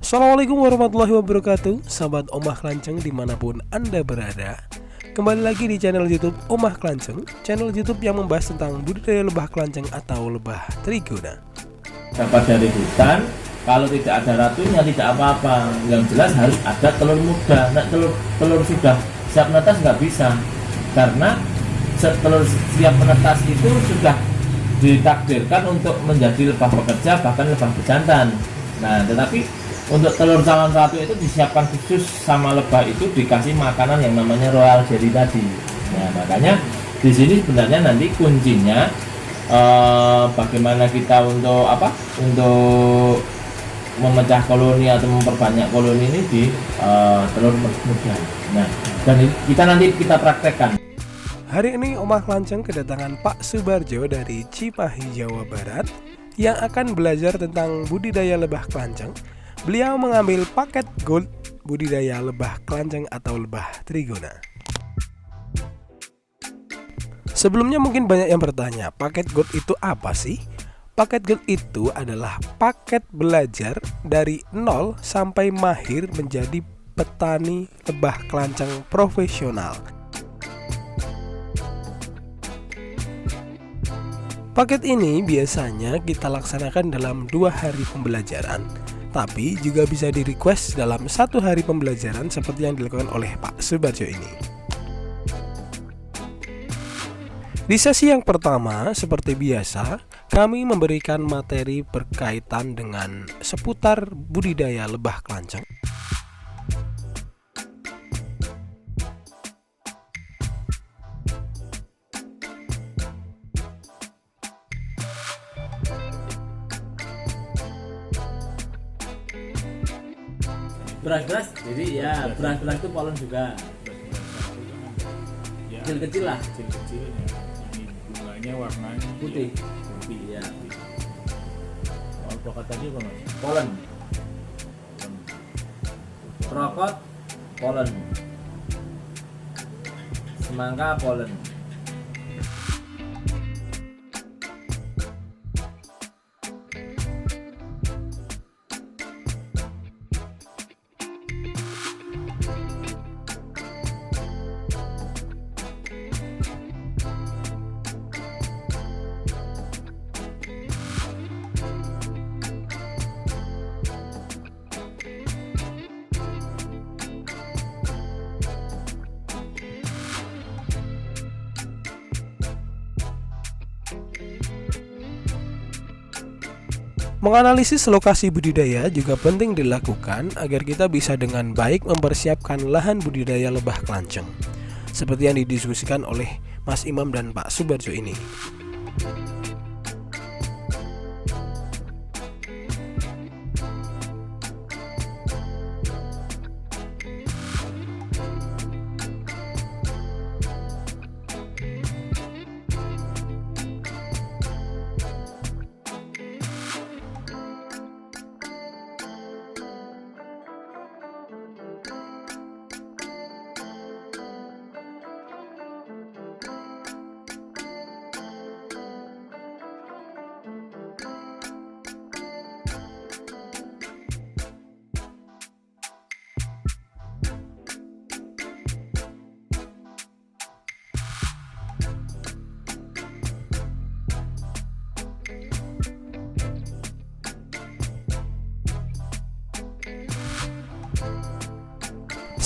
Assalamualaikum warahmatullahi wabarakatuh, sahabat Omah Klanceng dimanapun Anda berada. Kembali lagi di channel YouTube Omah Klanceng, channel YouTube yang membahas tentang budidaya lebah klanceng atau lebah trigona. Dapat dari hutan, kalau tidak ada ratunya tidak apa-apa. Yang jelas harus ada telur muda. Nah, telur sudah siap menetas nggak bisa, karena telur siap menetas itu sudah ditakdirkan untuk menjadi lebah pekerja, bahkan lebah bejantan. Nah, tetapi untuk telur calon ratu itu disiapkan khusus sama lebah itu, dikasih makanan yang namanya royal jelly tadi. Nah, makanya di sini sebenarnya nanti kuncinya bagaimana kita untuk memecah koloni atau memperbanyak koloni ini di telur muda. Nah, dan kita praktekkan. Hari ini Omah Klanceng kedatangan Pak Subarjo dari Cimahi, Jawa Barat yang akan belajar tentang budidaya lebah klanceng. Beliau mengambil paket gold budidaya lebah klanceng atau lebah trigona. Sebelumnya mungkin banyak yang bertanya, paket gold itu apa sih? Paket gold itu adalah paket belajar dari nol sampai mahir menjadi petani lebah klanceng profesional. Paket ini biasanya kita laksanakan dalam 2 hari pembelajaran, tapi juga bisa di request dalam 1 hari pembelajaran seperti yang dilakukan oleh Pak Subarjo ini. Di sesi yang pertama, seperti biasa, kami memberikan materi berkaitan dengan seputar budidaya lebah klanceng. Beras-beras, jadi ya beras-beras itu pollen juga. Ya, Kecil-kecil lah. kecil-kecil ya. Ini bunganya warnanya Putih. putih Ya. Oh, pokok tadi apa mas? Pollen, krokot, pollen, semangka, pollen. Menganalisis lokasi budidaya juga penting dilakukan agar kita bisa dengan baik mempersiapkan lahan budidaya lebah klanceng, seperti yang didiskusikan oleh Mas Imam dan Pak Subarjo ini.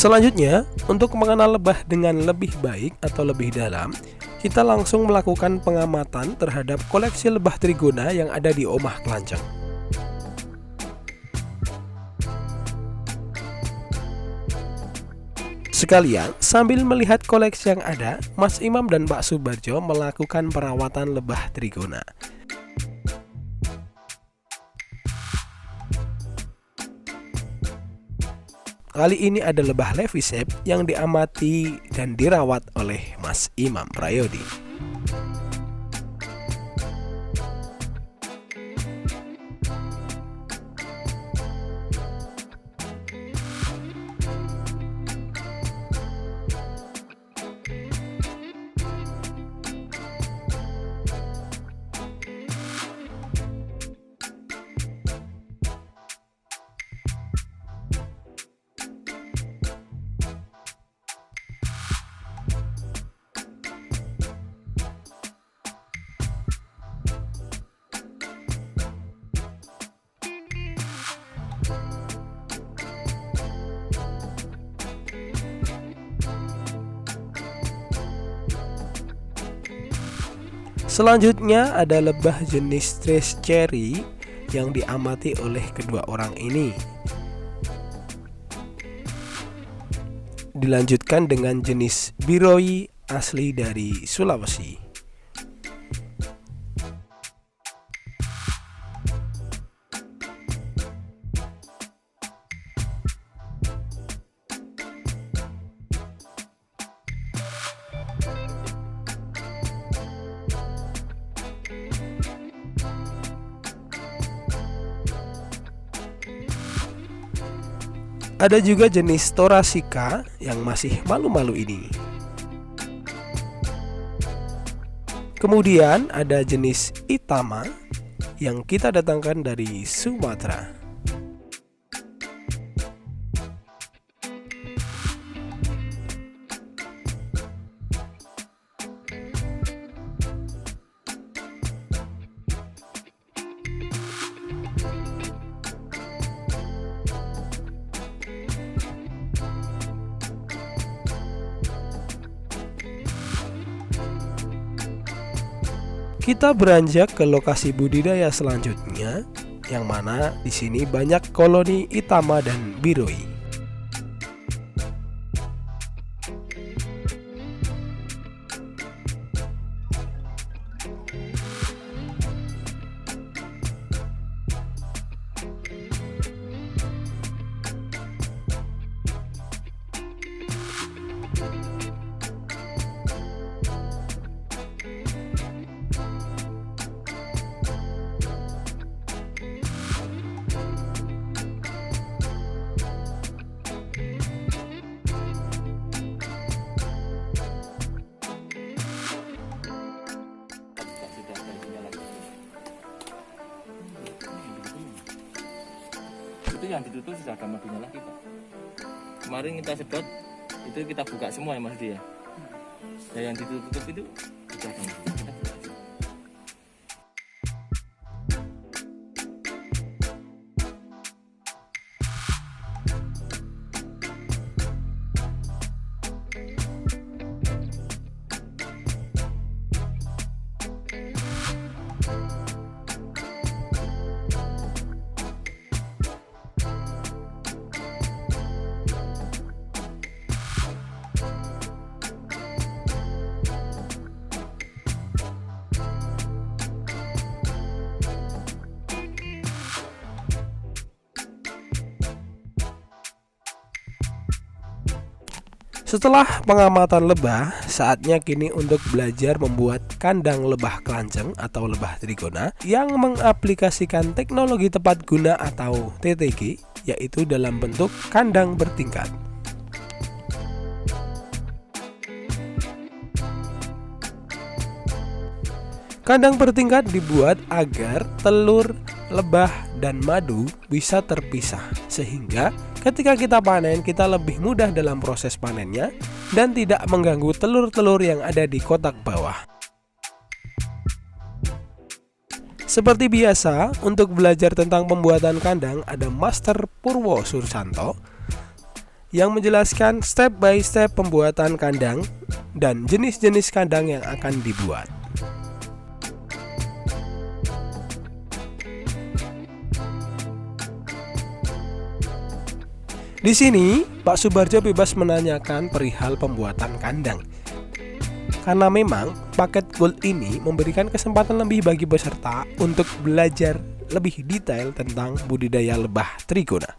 Selanjutnya, untuk mengenal lebah dengan lebih baik atau lebih dalam, kita langsung melakukan pengamatan terhadap koleksi lebah trigona yang ada di Omah Klanceng. Sekalian, sambil melihat koleksi yang ada, Mas Imam dan Pak Subarjo melakukan perawatan lebah trigona. Kali ini ada lebah Levisep yang diamati dan dirawat oleh Mas Imam Prayodi. Selanjutnya ada lebah jenis Trace Cherry yang diamati oleh kedua orang ini. Dilanjutkan dengan jenis Biroi asli dari Sulawesi. Ada juga jenis Thoracea yang masih malu-malu ini. Kemudian ada jenis Itama yang kita datangkan dari Sumatera. Kita beranjak ke lokasi budidaya selanjutnya, yang mana di sini banyak koloni Itama dan Biroi. Itu yang ditutup sudah ada madunya lagi, Pak. Kemarin kita sedot, itu kita buka semua ya Mas dia. Ya yang ditutup itu sudah ada madunya. Kita buka. Setelah pengamatan lebah, saatnya kini untuk belajar membuat kandang lebah kelanceng atau lebah trigona yang mengaplikasikan teknologi tepat guna atau TTG, yaitu dalam bentuk kandang bertingkat. Kandang bertingkat dibuat agar telur, lebah, dan madu bisa terpisah, sehingga ketika kita panen kita lebih mudah dalam proses panennya dan tidak mengganggu telur-telur yang ada di kotak bawah. Seperti biasa, untuk belajar tentang pembuatan kandang ada Master Purwo Sursanto yang menjelaskan step by step pembuatan kandang dan jenis-jenis kandang yang akan dibuat. Di sini, Pak Subarjo bebas menanyakan perihal pembuatan kandang. Karena memang paket Gold ini memberikan kesempatan lebih bagi peserta untuk belajar lebih detail tentang budidaya lebah trigona.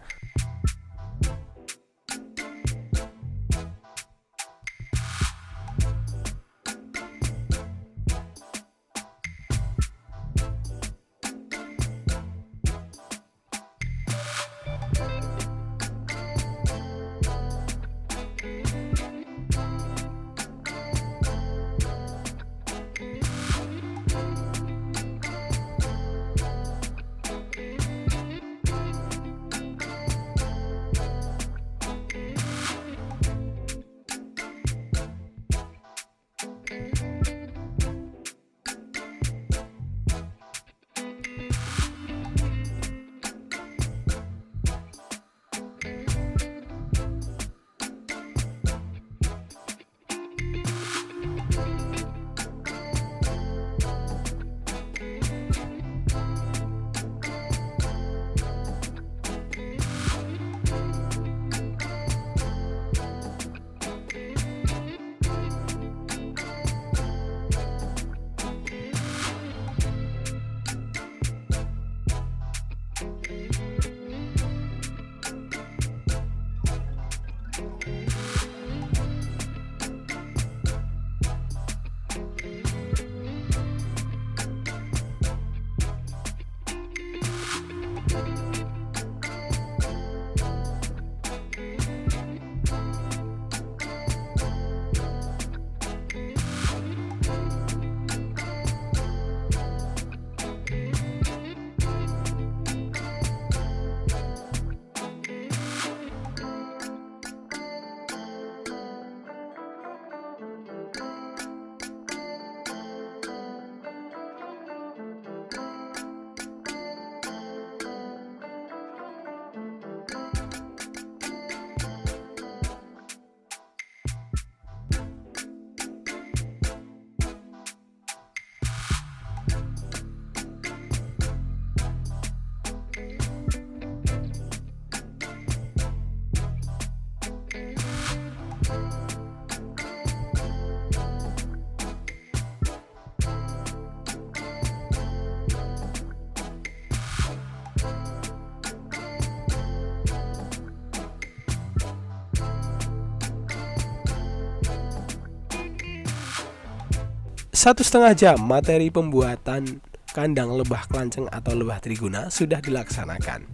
1,5 jam materi pembuatan kandang lebah kelanceng atau lebah triguna sudah dilaksanakan.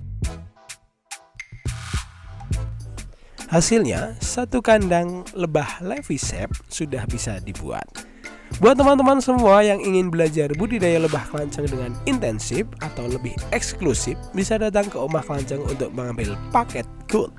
Hasilnya, satu kandang lebah Levisep sudah bisa dibuat. Buat teman-teman semua yang ingin belajar budidaya lebah kelanceng dengan intensif atau lebih eksklusif, bisa datang ke Omah Kelanceng untuk mengambil paket gold.